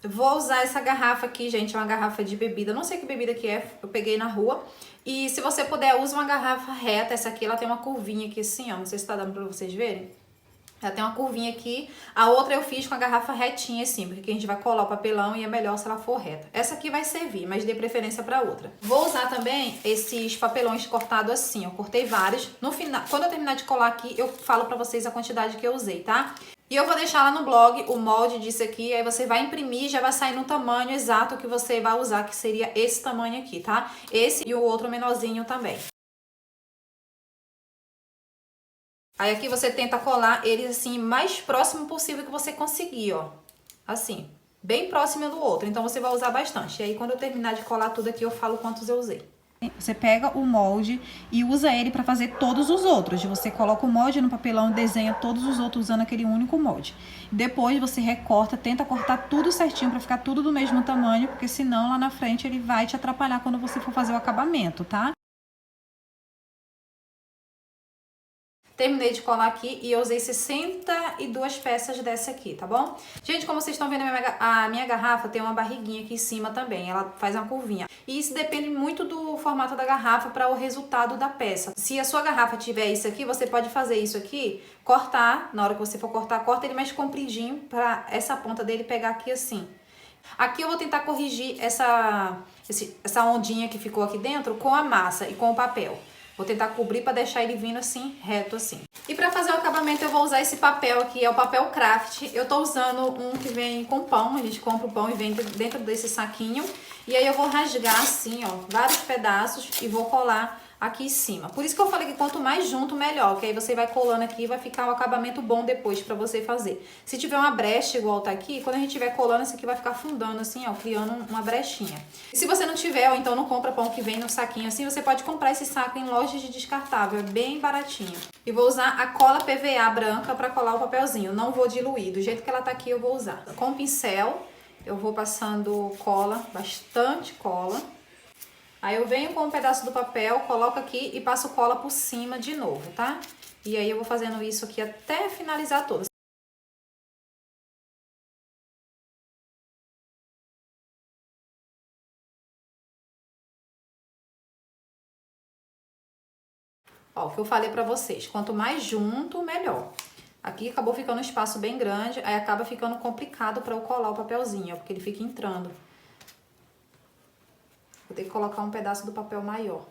Vou usar essa garrafa aqui, gente, é uma garrafa de bebida, não sei que bebida que é, eu peguei na rua. E se você puder, use uma garrafa reta, essa aqui ela tem uma curvinha aqui assim, ó, não sei se tá dando pra vocês verem. Ela tem uma curvinha aqui, a outra eu fiz com a garrafa retinha assim, porque aqui a gente vai colar o papelão e é melhor se ela for reta. Essa aqui vai servir, mas dê preferência pra outra. Vou usar também esses papelões cortados assim, ó, cortei vários. No final, quando eu terminar de colar aqui, eu falo pra vocês a quantidade que eu usei, tá? E eu vou deixar lá no blog o molde disso aqui, aí você vai imprimir e já vai sair no tamanho exato que você vai usar, que seria esse tamanho aqui, tá? Esse e o outro menorzinho também. Aí aqui você tenta colar eles assim, mais próximo possível que você conseguir, ó. Assim, bem próximo um do outro, então você vai usar bastante. E aí quando eu terminar de colar tudo aqui, eu falo quantos eu usei. Você pega o molde e usa ele para fazer todos os outros. Você coloca o molde no papelão, desenha todos os outros usando aquele único molde. Depois você recorta, tenta cortar tudo certinho para ficar tudo do mesmo tamanho, porque senão lá na frente ele vai te atrapalhar quando você for fazer o acabamento, tá? Terminei de colar aqui e eu usei 62 peças dessa aqui, tá bom? Gente, como vocês estão vendo, a minha garrafa tem uma barriguinha aqui em cima também, ela faz uma curvinha. E isso depende muito do formato da garrafa para o resultado da peça. Se a sua garrafa tiver isso aqui, você pode fazer isso aqui, cortar, na hora que você for cortar, corta ele mais compridinho para essa ponta dele pegar aqui assim. Aqui eu vou tentar corrigir essa ondinha que ficou aqui dentro com a massa e com o papel. Vou tentar cobrir para deixar ele vindo assim, reto assim. E para fazer o acabamento eu vou usar esse papel aqui, é o papel craft. Eu tô usando um que vem com pão, a gente compra o pão e vem dentro desse saquinho. E aí eu vou rasgar assim, ó, vários pedaços e vou colar aqui em cima. Por isso que eu falei que quanto mais junto, melhor. Que aí você vai colando aqui e vai ficar um acabamento bom depois pra você fazer. Se tiver uma brecha igual tá aqui, quando a gente estiver colando, isso aqui vai ficar afundando assim, ó, criando uma brechinha. E se você não tiver, ou então não compra pão que vem no saquinho assim, você pode comprar esse saco em lojas de descartável. É bem baratinho. E vou usar a cola PVA branca pra colar o papelzinho. Não vou diluir. Do jeito que ela tá aqui, eu vou usar. Com o pincel, eu vou passando cola, bastante cola. Aí eu venho com um pedaço do papel, coloco aqui e passo cola por cima de novo, tá? E aí eu vou fazendo isso aqui até finalizar todas. Ó, o que eu falei pra vocês, quanto mais junto, melhor. Aqui acabou ficando um espaço bem grande, aí acaba ficando complicado pra eu colar o papelzinho, ó, porque ele fica entrando. Vou ter que colocar um pedaço do papel maior.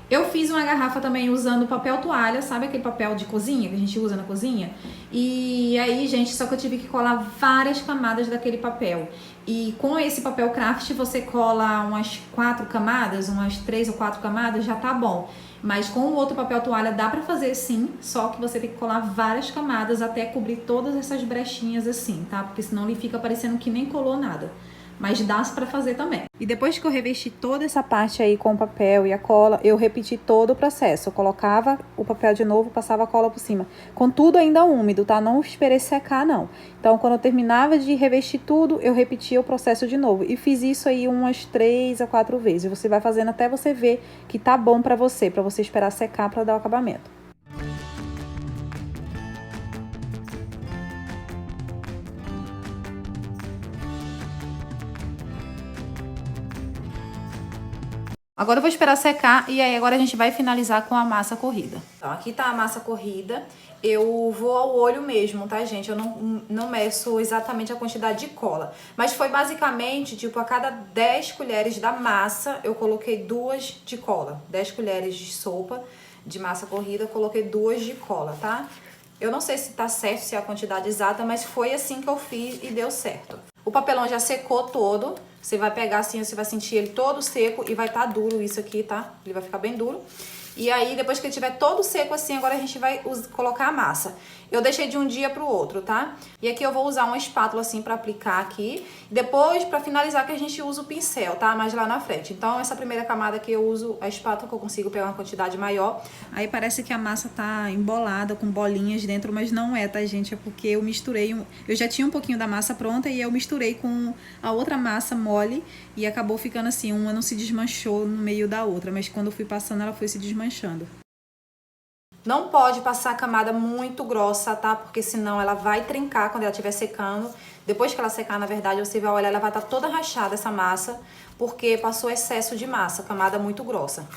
Eu fiz uma garrafa também usando papel toalha, sabe aquele papel de cozinha que a gente usa na cozinha? E aí, gente, só que eu tive que colar várias camadas daquele papel. E com esse papel craft você cola umas 4 camadas, umas 3 ou 4 camadas, já tá bom. Mas com o outro papel toalha dá pra fazer sim, só que você tem que colar várias camadas até cobrir todas essas brechinhas assim, tá? Porque senão ele fica parecendo que nem colou nada. Mas dá pra fazer também. E depois que eu revesti toda essa parte aí com o papel e a cola, eu repeti todo o processo. Eu colocava o papel de novo, passava a cola por cima. Com tudo ainda úmido, tá? Não esperei secar, não. Então, quando eu terminava de revestir tudo, eu repetia o processo de novo. E fiz isso aí umas 3 a 4 vezes. Você vai fazendo até você ver que tá bom pra você esperar secar pra dar o acabamento. Agora eu vou esperar secar e aí agora a gente vai finalizar com a massa corrida. Então, aqui tá a massa corrida. Eu vou ao olho mesmo, tá, gente? Eu não meço exatamente a quantidade de cola. Mas foi basicamente, tipo, a cada 10 colheres da massa, eu coloquei 2 de cola. 10 colheres de sopa de massa corrida, eu coloquei 2 de cola, tá? Eu não sei se tá certo, se é a quantidade exata, mas foi assim que eu fiz e deu certo. O papelão já secou todo. Você vai pegar assim, você vai sentir ele todo seco e vai estar duro isso aqui, tá? Ele vai ficar bem duro. E aí, depois que ele estiver todo seco assim, agora a gente vai colocar a massa. Eu deixei de um dia pro outro, tá? E aqui eu vou usar uma espátula assim pra aplicar aqui. Depois, pra finalizar, que a gente usa o pincel, tá? Mais lá na frente. Então, essa primeira camada aqui eu uso a espátula, que eu consigo pegar uma quantidade maior. Aí parece que a massa tá embolada, com bolinhas dentro, mas não é, tá, gente? É porque eu misturei... Eu já tinha um pouquinho da massa pronta e eu misturei com a outra massa mole e acabou ficando assim, uma não se desmanchou no meio da outra, mas quando eu fui passando, ela foi se desmanchando. Não pode passar a camada muito grossa, tá? Porque senão ela vai trincar quando ela estiver secando. Depois que ela secar, na verdade, você vai olhar, ela vai estar toda rachada essa massa, porque passou excesso de massa, camada muito grossa.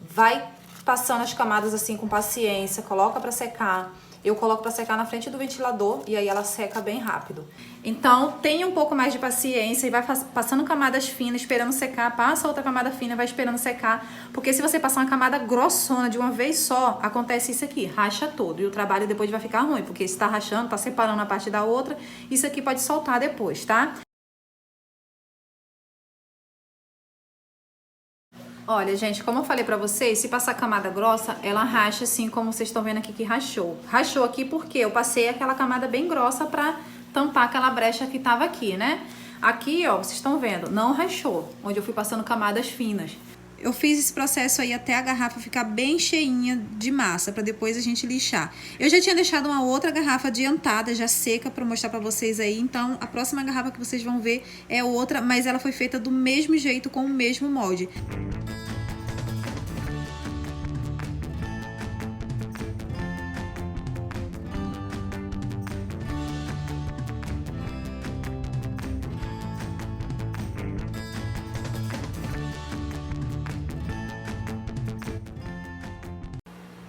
Vai passando as camadas assim com paciência, coloca pra secar. Eu coloco pra secar na frente do ventilador e aí ela seca bem rápido. Então, tenha um pouco mais de paciência e vai passando camadas finas, esperando secar. Passa outra camada fina, vai esperando secar. Porque se você passar uma camada grossona de uma vez só, acontece isso aqui, racha todo. E o trabalho depois vai ficar ruim, porque se tá rachando, tá separando uma parte da outra, isso aqui pode soltar depois, tá? Olha, gente, como eu falei pra vocês, se passar camada grossa, ela racha assim como vocês estão vendo aqui que rachou. Rachou aqui porque eu passei aquela camada bem grossa pra tampar aquela brecha que tava aqui, né? Aqui, ó, vocês estão vendo, não rachou, onde eu fui passando camadas finas. Eu fiz esse processo aí até a garrafa ficar bem cheinha de massa, pra depois a gente lixar. Eu já tinha deixado uma outra garrafa adiantada, já seca, pra mostrar pra vocês aí. Então, a próxima garrafa que vocês vão ver é outra, mas ela foi feita do mesmo jeito, com o mesmo molde.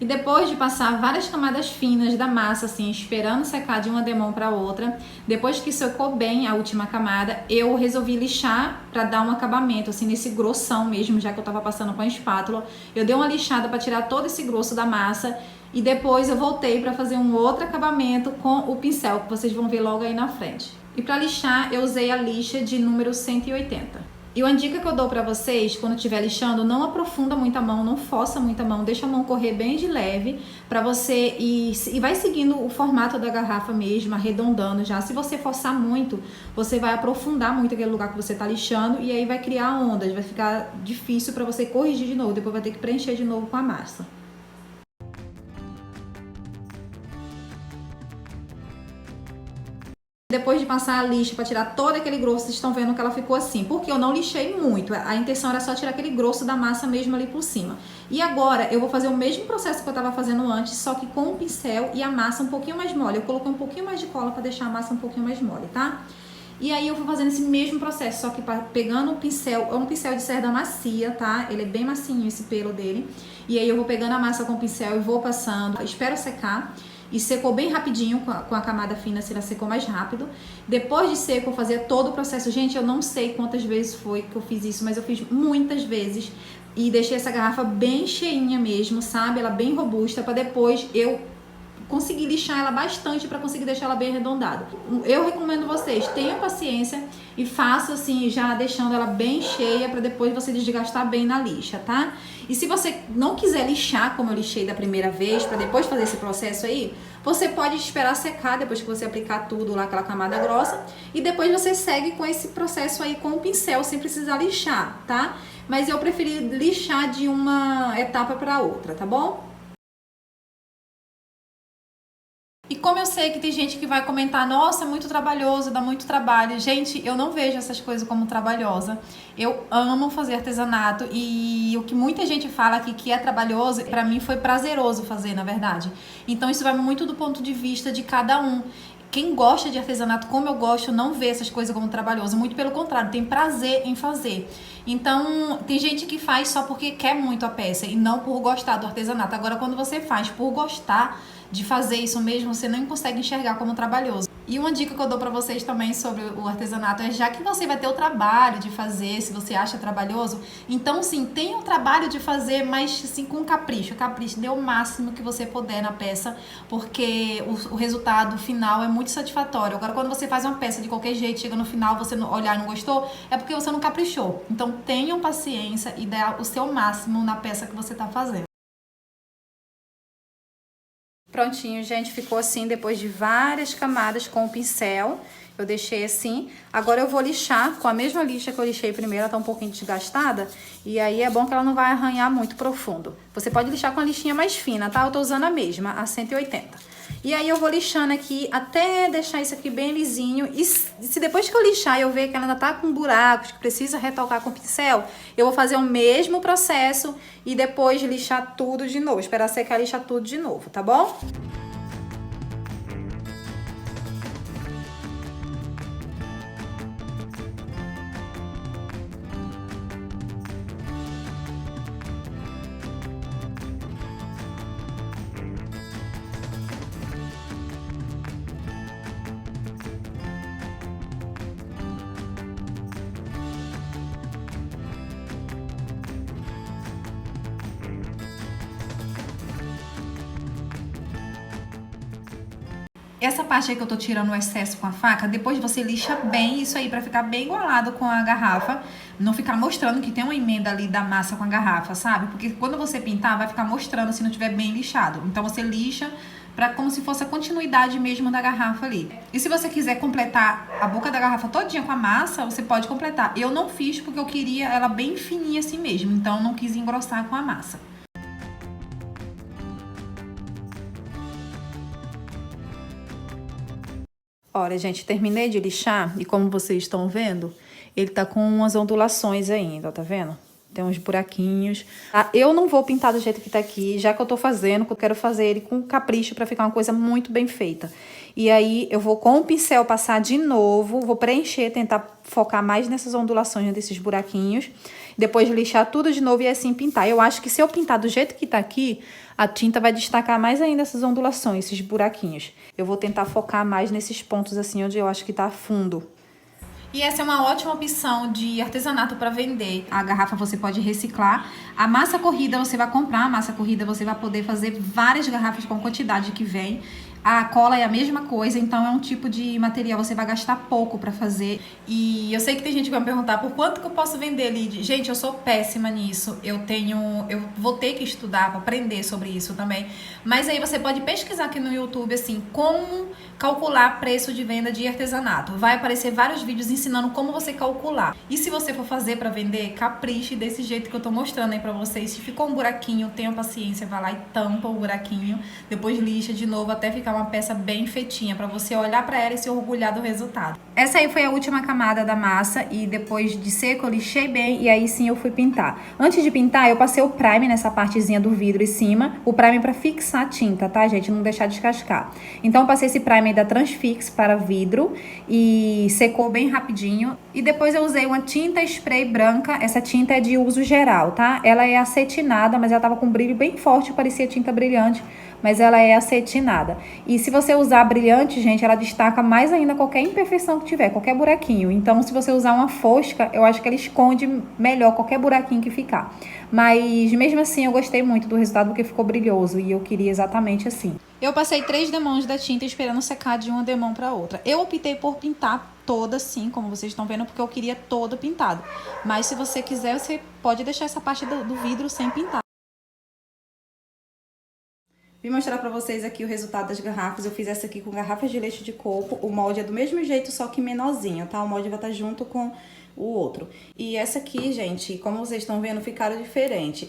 E depois de passar várias camadas finas da massa, assim, esperando secar de uma demão para outra, depois que secou bem a última camada, eu resolvi lixar para dar um acabamento, assim, nesse grossão mesmo, já que eu tava passando com a espátula. Eu dei uma lixada para tirar todo esse grosso da massa e depois eu voltei para fazer um outro acabamento com o pincel, que vocês vão ver logo aí na frente. E para lixar, eu usei a lixa de número 180. E uma dica que eu dou pra vocês, quando estiver lixando, não aprofunda muito a mão, não força muito a mão, deixa a mão correr bem de leve pra você e vai seguindo o formato da garrafa mesmo, arredondando já. Se você forçar muito, você vai aprofundar muito aquele lugar que você tá lixando e aí vai criar ondas, vai ficar difícil pra você corrigir de novo, depois vai ter que preencher de novo com a massa. Depois de passar a lixa para tirar todo aquele grosso, vocês estão vendo que ela ficou assim. Porque eu não lixei muito. A intenção era só tirar aquele grosso da massa mesmo ali por cima. E agora eu vou fazer o mesmo processo que eu estava fazendo antes, só que com o pincel e a massa um pouquinho mais mole. Eu coloquei um pouquinho mais de cola para deixar a massa um pouquinho mais mole, tá? E aí eu vou fazendo esse mesmo processo, só que pegando o pincel, é um pincel de cerda macia, tá? Ele é bem macinho esse pelo dele. E aí eu vou pegando a massa com o pincel e vou passando, espero secar. E secou bem rapidinho com a camada fina, se ela secou mais rápido. Depois de seco, eu fazia todo o processo. Gente, eu não sei quantas vezes foi que eu fiz isso, mas eu fiz muitas vezes. E deixei essa garrafa bem cheinha mesmo, sabe? Ela bem robusta, pra depois eu conseguir lixar ela bastante para conseguir deixar ela bem arredondada. Eu recomendo vocês, tenham paciência e façam assim, já deixando ela bem cheia para depois você desgastar bem na lixa, tá? E se você não quiser lixar como eu lixei da primeira vez, para depois fazer esse processo aí, você pode esperar secar depois que você aplicar tudo lá, aquela camada grossa, e depois você segue com esse processo aí com o pincel, sem precisar lixar, tá? Mas eu preferi lixar de uma etapa para outra, tá bom? E como eu sei que tem gente que vai comentar, nossa, é muito trabalhoso, dá muito trabalho. Gente, eu não vejo essas coisas como trabalhosa. Eu amo fazer artesanato e o que muita gente fala aqui que é trabalhoso, pra mim foi prazeroso fazer, na verdade. Então isso vai muito do ponto de vista de cada um. Quem gosta de artesanato como eu gosto não vê essas coisas como trabalhoso, muito pelo contrário, tem prazer em fazer. Então, tem gente que faz só porque quer muito a peça e não por gostar do artesanato. Agora, quando você faz por gostar de fazer isso mesmo, você não consegue enxergar como trabalhoso. E uma dica que eu dou pra vocês também sobre o artesanato é, já que você vai ter o trabalho de fazer, se você acha trabalhoso, então sim, tenha o trabalho de fazer, mas sim com capricho. Capricho, dê o máximo que você puder na peça, porque o resultado final é muito satisfatório. Agora, quando você faz uma peça de qualquer jeito, chega no final, você olhar e não gostou, é porque você não caprichou. Então tenham paciência e dê o seu máximo na peça que você tá fazendo. Prontinho, gente, ficou assim depois de várias camadas com o pincel. Eu deixei assim. Agora eu vou lixar com a mesma lixa que eu lixei primeiro, ela tá um pouquinho desgastada. E aí é bom que ela não vai arranhar muito profundo. Você pode lixar com a lixinha mais fina, tá? Eu tô usando a mesma, a 180. E aí eu vou lixando aqui até deixar isso aqui bem lisinho. E se depois que eu lixar eu ver que ela ainda tá com buracos, que precisa retocar com o pincel, eu vou fazer o mesmo processo e depois lixar tudo de novo. Esperar secar e lixar tudo de novo, tá bom? Essa parte aí que eu tô tirando o excesso com a faca, depois você lixa bem isso aí pra ficar bem igualado com a garrafa. Não ficar mostrando que tem uma emenda ali da massa com a garrafa, sabe? Porque quando você pintar, vai ficar mostrando se não tiver bem lixado. Então você lixa pra como se fosse a continuidade mesmo da garrafa ali. E se você quiser completar a boca da garrafa todinha com a massa, você pode completar. Eu não fiz porque eu queria ela bem fininha assim mesmo, então não quis engrossar com a massa. Olha, gente, terminei de lixar e como vocês estão vendo, ele tá com umas ondulações ainda, tá vendo? Tem uns buraquinhos. Tá? Eu não vou pintar do jeito que tá aqui, já que eu tô fazendo, porque eu quero fazer ele com capricho pra ficar uma coisa muito bem feita. E aí, eu vou com o pincel passar de novo, vou preencher, tentar focar mais nessas ondulações, desses buraquinhos. Depois lixar tudo de novo e assim pintar. Eu acho que se eu pintar do jeito que tá aqui, a tinta vai destacar mais ainda essas ondulações, esses buraquinhos. Eu vou tentar focar mais nesses pontos assim, onde eu acho que tá fundo. E essa é uma ótima opção de artesanato para vender. A garrafa você pode reciclar. A massa corrida você vai comprar. A massa corrida você vai poder fazer várias garrafas com a quantidade que vem. A cola é a mesma coisa, então é um tipo de material, você vai gastar pouco pra fazer. E eu sei que tem gente que vai me perguntar por quanto que eu posso vender, Lid? Gente, eu sou péssima nisso. Eu vou ter que estudar pra aprender sobre isso também. Mas aí você pode pesquisar aqui no YouTube, assim, como calcular preço de venda de artesanato. Vai aparecer vários vídeos ensinando como você calcular. E se você for fazer pra vender, capriche desse jeito que eu tô mostrando aí pra vocês. Se ficou um buraquinho, tenha paciência, vai lá e tampa o buraquinho. Depois lixa de novo até ficar uma peça bem feitinha, pra você olhar pra ela e se orgulhar do resultado. Essa aí foi a última camada da massa e depois de seco eu lixei bem e aí sim eu fui pintar. Antes de pintar, eu passei o primer nessa partezinha do vidro em cima, o primer pra fixar a tinta, tá, gente? Não deixar descascar. Então eu passei esse primer da Transfix para vidro e secou bem rapidinho. E depois eu usei uma tinta spray branca, essa tinta é de uso geral, tá? Ela é acetinada, mas ela tava com brilho bem forte, parecia tinta brilhante, mas ela é acetinada. E se você usar brilhante, gente, ela destaca mais ainda qualquer imperfeição que tiver, qualquer buraquinho. Então, se você usar uma fosca, eu acho que ela esconde melhor qualquer buraquinho que ficar. Mas, mesmo assim, eu gostei muito do resultado porque ficou brilhoso e eu queria exatamente assim. Eu passei 3 demãos da tinta esperando secar de uma demão para outra. Eu optei por pintar toda assim, como vocês estão vendo, porque eu queria todo pintado. Mas se você quiser, você pode deixar essa parte do vidro sem pintar. Vim mostrar pra vocês aqui o resultado das garrafas. Eu fiz essa aqui com garrafas de leite de coco. O molde é do mesmo jeito, só que menorzinho, tá? O molde vai estar junto com o outro. E essa aqui, gente, como vocês estão vendo, ficaram diferentes.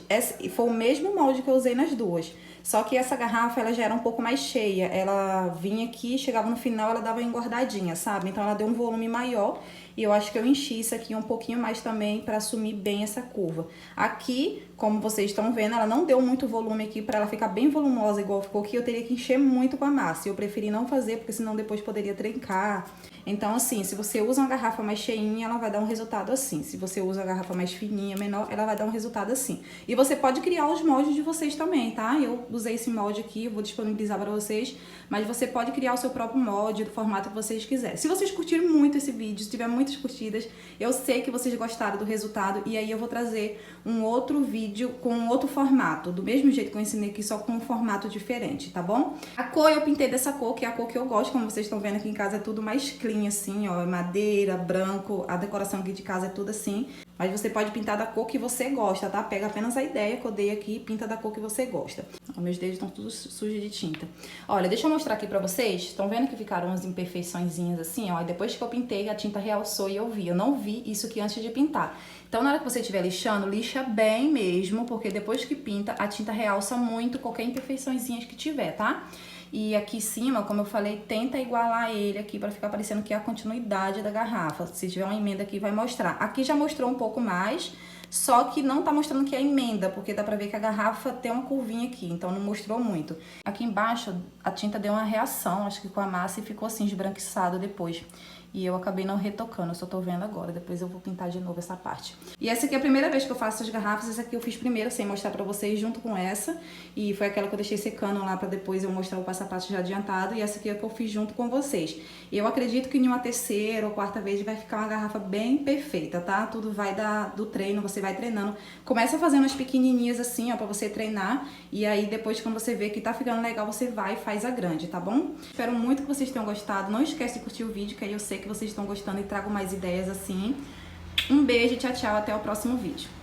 Foi o mesmo molde que eu usei nas duas. Só que essa garrafa, ela já era um pouco mais cheia. Ela vinha aqui, chegava no final, ela dava uma engordadinha, sabe? Então ela deu um volume maior. E eu acho que eu enchi isso aqui um pouquinho mais também para assumir bem essa curva. Aqui, como vocês estão vendo, ela não deu muito volume aqui para ela ficar bem volumosa igual ficou aqui. Eu teria que encher muito com a massa. Eu preferi não fazer, porque senão depois poderia trencar. Então, assim, se você usa uma garrafa mais cheinha, ela vai dar um resultado assim. Se você usa uma garrafa mais fininha, menor, ela vai dar um resultado assim. E você pode criar os moldes de vocês também, tá? Eu usei esse molde aqui, vou disponibilizar para vocês. Mas você pode criar o seu próprio molde, do formato que vocês quiserem. Se vocês curtirem muito esse vídeo, se tiver muitas curtidas, eu sei que vocês gostaram do resultado. E aí eu vou trazer um outro vídeo com um outro formato. Do mesmo jeito que eu ensinei aqui, só com um formato diferente, tá bom? A cor eu pintei dessa cor, que é a cor que eu gosto. Como vocês estão vendo aqui em casa, é tudo mais clean assim, ó. Madeira, branco, a decoração aqui de casa é tudo assim. Mas você pode pintar da cor que você gosta, tá? Pega apenas a ideia que eu dei aqui e pinta da cor que você gosta. Ó, meus dedos estão tudo sujos de tinta. Olha, deixa eu mostrar aqui pra vocês. Estão vendo que ficaram umas imperfeiçõezinhas assim, ó? E depois que eu pintei, a tinta realçou e eu vi. Eu não vi isso aqui antes de pintar. Então, na hora que você estiver lixando, lixa bem mesmo, porque depois que pinta, a tinta realça muito qualquer imperfeiçõezinha que tiver, tá? E aqui em cima, como eu falei, tenta igualar ele aqui pra ficar parecendo que é a continuidade da garrafa. Se tiver uma emenda aqui, vai mostrar. Aqui já mostrou um pouco mais, só que não tá mostrando que é emenda, porque dá pra ver que a garrafa tem uma curvinha aqui, então não mostrou muito. Aqui embaixo, a tinta deu uma reação, acho que com a massa, e ficou assim, esbranquiçado depois. e eu acabei não retocando, eu só tô vendo agora, depois eu vou pintar de novo essa parte. E essa aqui é a primeira vez que eu faço essas garrafas, essa aqui eu fiz primeiro, sem mostrar pra vocês, junto com essa, e foi aquela que eu deixei secando lá pra depois eu mostrar o passo a passo já adiantado, e essa aqui é a que eu fiz junto com vocês. E eu acredito que em uma terceira ou quarta vez vai ficar uma garrafa bem perfeita, tá? Tudo vai do treino, você vai treinando. Começa fazendo as pequenininhas assim, ó, pra você treinar, e aí depois quando você vê que tá ficando legal, você vai e faz a grande, tá bom? Espero muito que vocês tenham gostado, não esquece de curtir o vídeo, que aí eu sei que vocês estão gostando e trago mais ideias assim. Um beijo, tchau, tchau, até o próximo vídeo.